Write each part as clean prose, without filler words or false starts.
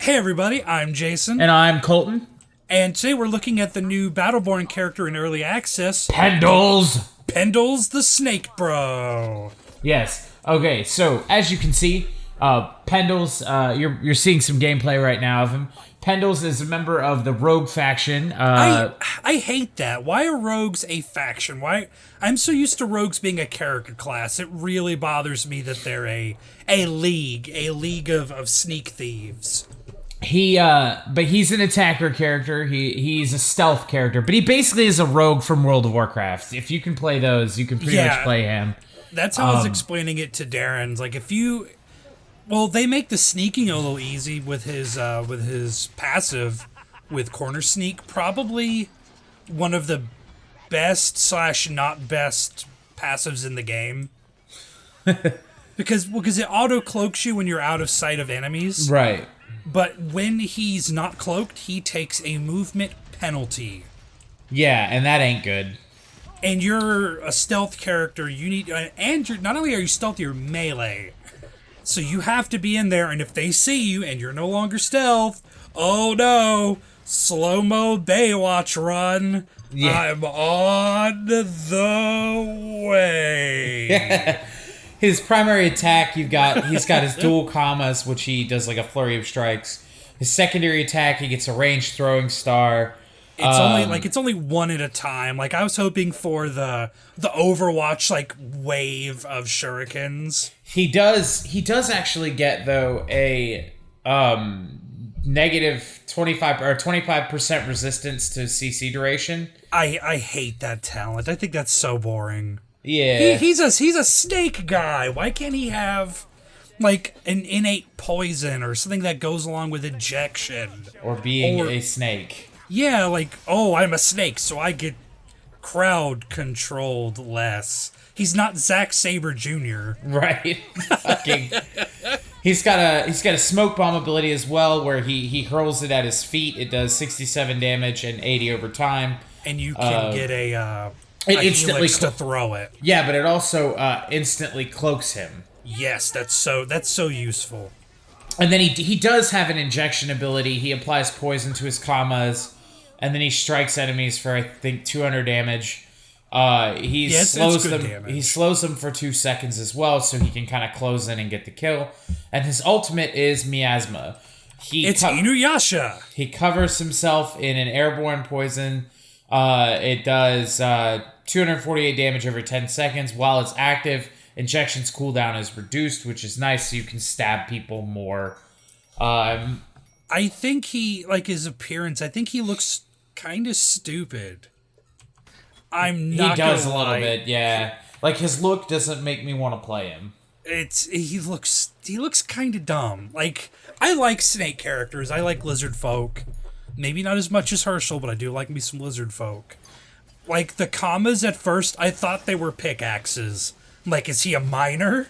Hey everybody, I'm Jason. And I'm Colton. And today we're looking at the new Battleborn character in Early Access. Pendles! Pendles the Snake Bro. Yes. Okay, so as you can see, Pendles, you're seeing some gameplay right now of him. Pendles is a member of the Rogue faction. I hate that. Why are rogues a faction? Why? I'm so used to rogues being a character class. It really bothers me that they're a league of sneak thieves. But he's an attacker character. He's a stealth character, but he basically is a rogue from World of Warcraft. If you can play those, you can pretty much play him. That's how I was explaining it to Darren's. Like, well, they make the sneaking a little easy with his passive with Corner Sneak. Probably one of the best / not best passives in the game. because it auto cloaks you when you're out of sight of enemies. Right. But when he's not cloaked, he takes a movement penalty. Yeah, and that ain't good. And you're a stealth character. Not only are you stealthy, you're melee. So you have to be in there, and if they see you and you're no longer stealth, oh no, slow-mo Baywatch run. Yeah. I'm on the way. His primary attack, he's got his dual commas, which he does like a flurry of strikes. His secondary attack, he gets a ranged throwing star. It's only one at a time. Like, I was hoping for the Overwatch wave of shurikens. He does actually get though a negative 25% resistance to CC duration. I hate that talent. I think that's so boring. Yeah. He's a snake guy. Why can't he have like an innate poison or something that goes along with injection or being a snake? Yeah, I'm a snake, so I get crowd controlled less. He's not Zack Sabre Jr. Right. Fucking. He's got a smoke bomb ability as well, where he hurls it at his feet. It does 67 damage and 80 over time. And you can get a instantly to throw it. Yeah, but it also instantly cloaks him. Yes, that's so useful. And then he does have an injection ability. He applies poison to his commas, and then he strikes enemies for, I think, 200 damage. He slows them. Damage. He slows them for 2 seconds as well, so he can kind of close in and get the kill. And his ultimate is Miasma. It's Inuyasha. He covers himself in an airborne poison. It does 248 damage every 10 seconds. While it's active, injection's cooldown is reduced, which is nice, so you can stab people more. I think his appearance, I think he looks kind of stupid. I'm not. He does a little bit, yeah. Like, his look doesn't make me want to play him. He looks kind of dumb. Like, I like snake characters. I like lizard folk. Maybe not as much as Herschel, but I do like me some lizard folk. Like, the commas at first, I thought they were pickaxes. Like, is he a miner?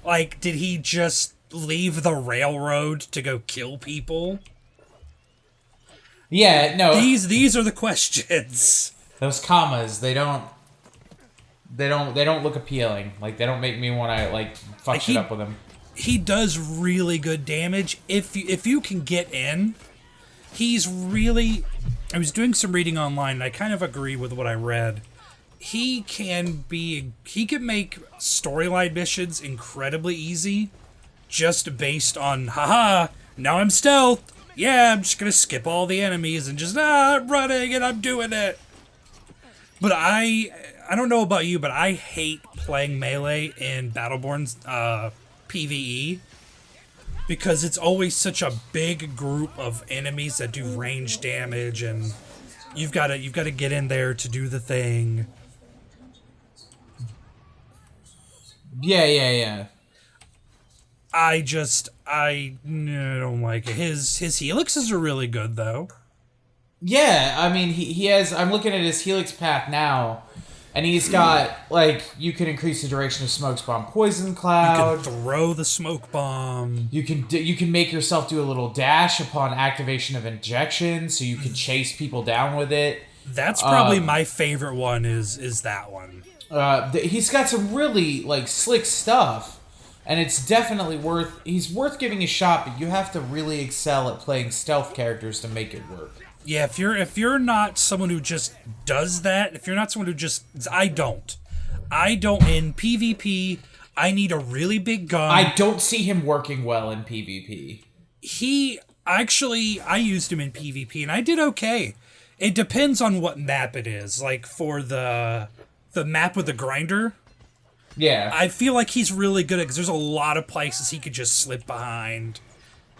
Like, did he just leave the railroad to go kill people? Yeah, no. These are the questions. Those commas, they don't look appealing. Like, they don't make me want to fuck shit up with them. He does really good damage if you can get in. He's really. I was doing some reading online, and I kind of agree with what I read. He can make storyline missions incredibly easy, just based on now I'm stealth. Yeah, I'm just gonna skip all the enemies and just I'm running and I'm doing it. But I don't know about you, but I hate playing melee in Battleborn's PvE because it's always such a big group of enemies that do range damage, and you've got to get in there to do the thing. Yeah. I don't like it. His helixes are really good though. Yeah, I mean he has. I'm looking at his helix path now, and he's got you can increase the duration of smoke's bomb poison cloud. You can throw the smoke bomb. You can make yourself do a little dash upon activation of injection, so you can chase people down with it. That's probably my favorite one. Is that one? He's got some really slick stuff. And it's definitely he's worth giving a shot, but you have to really excel at playing stealth characters to make it work. Yeah, if you're not someone who just does that, if you're not someone who just... I don't in PvP, I need a really big gun. I don't see him working well in PvP. I used him in PvP, and I did okay. It depends on what map it is. Like, for the map with the grinder... Yeah. I feel like he's really good at, because there's a lot of places he could just slip behind.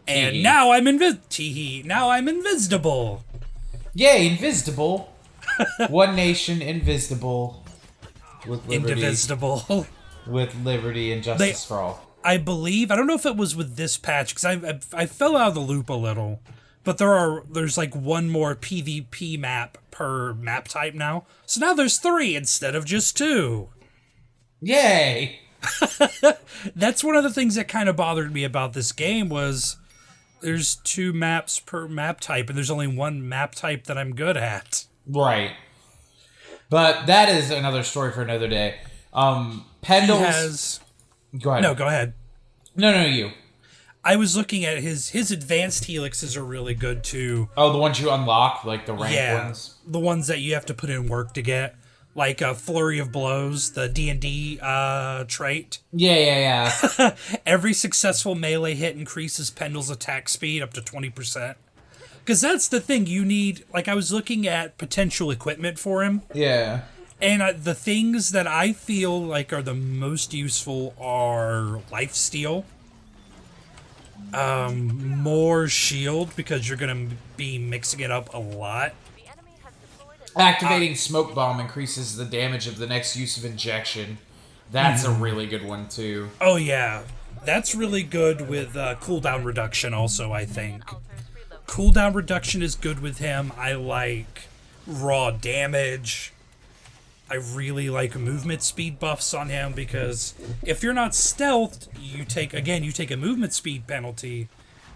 And now I'm invisible. Yay, invisible. One nation, invisible. With liberty. Indivisible. With liberty and justice for all. I believe, I don't know if it was with this patch, because I fell out of the loop a little. But there's like one more PvP map per map type now. So now there's 3 instead of just 2. Yay! That's one of the things that kind of bothered me about this game was there's 2 maps per map type, and there's only 1 map type that I'm good at. Right. But that is another story for another day. Pendles... Go ahead. No, go ahead. No, you. I was looking at his advanced helixes are really good, too. Oh, the ones you unlock? Like the rank ones? The ones that you have to put in work to get. Like a Flurry of Blows, the D&D trait. Yeah. Every successful melee hit increases Pendles' attack speed up to 20%. Because that's the thing, you need... Like, I was looking at potential equipment for him. Yeah. And the things that I feel like are the most useful are Lifesteal. More Shield, because you're going to be mixing it up a lot. Activating Smoke Bomb increases the damage of the next use of injection. That's a really good one, too. Oh, yeah. That's really good with cooldown reduction also, I think. Cooldown reduction is good with him. I like raw damage. I really like movement speed buffs on him, because if you're not stealthed, you take a movement speed penalty,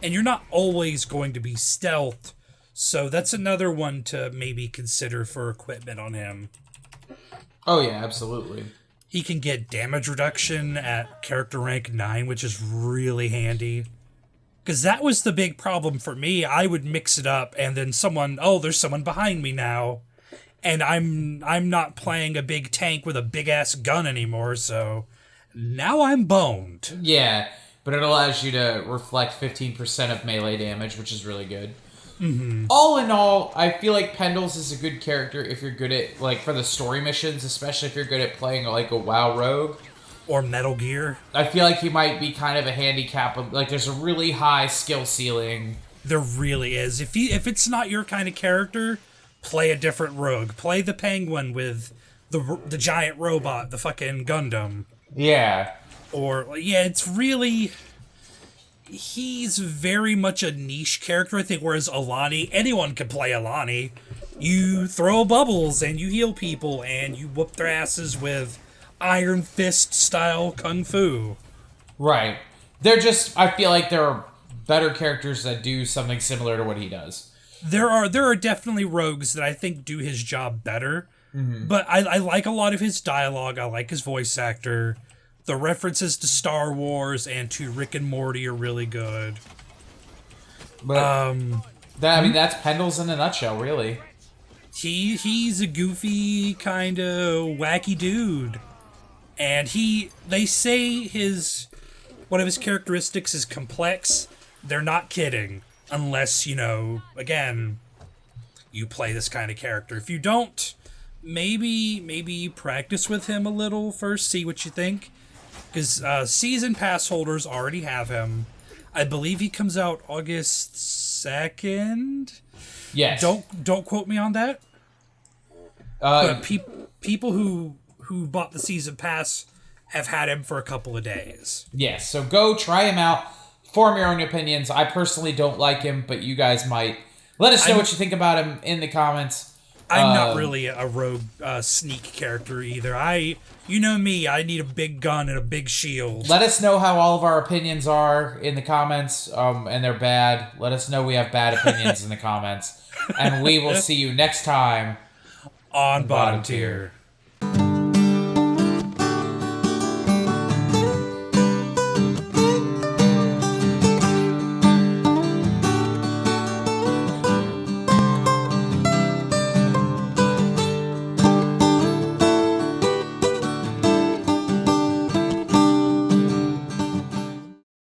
and you're not always going to be stealthed. So that's another one to maybe consider for equipment on him. Oh yeah, absolutely. He can get damage reduction at character rank 9, which is really handy. Because that was the big problem for me. I would mix it up, and then there's someone behind me now. And I'm not playing a big tank with a big-ass gun anymore, so now I'm boned. Yeah, but it allows you to reflect 15% of melee damage, which is really good. Mm-hmm. All in all, I feel like Pendles is a good character if you're good at, like, for the story missions, especially if you're good at playing, like, a WoW rogue. Or Metal Gear. I feel like he might be kind of a handicap. Like, there's a really high skill ceiling. There really is. If it's not your kind of character, play a different rogue. Play the penguin with the giant robot, the fucking Gundam. Yeah. It's really... He's very much a niche character, I think, whereas Alani, anyone can play Alani. You throw bubbles, and you heal people, and you whoop their asses with Iron Fist style kung fu. Right. I feel like there are better characters that do something similar to what he does. There are definitely rogues that I think do his job better, but I like a lot of his dialogue. I like his voice actor. The references to Star Wars and to Rick and Morty are really good. But that's Pendles in a nutshell, really. He's a goofy, kind of wacky dude. And they say one of his characteristics is complex. They're not kidding. Unless, again, you play this kind of character. If you don't, maybe practice with him a little first, see what you think. Because season pass holders already have him. I believe he comes out August 2nd. Yes. Don't quote me on that. But people who bought the season pass have had him for a couple of days. Yes, so go try him out. Form your own opinions. I personally don't like him, but you guys might. Let us know what you think about him in the comments. I'm not really a rogue sneak character either. You know me, I need a big gun and a big shield. Let us know how all of our opinions are in the comments, and they're bad. Let us know we have bad opinions in the comments. And we will see you next time on Bottom Tier.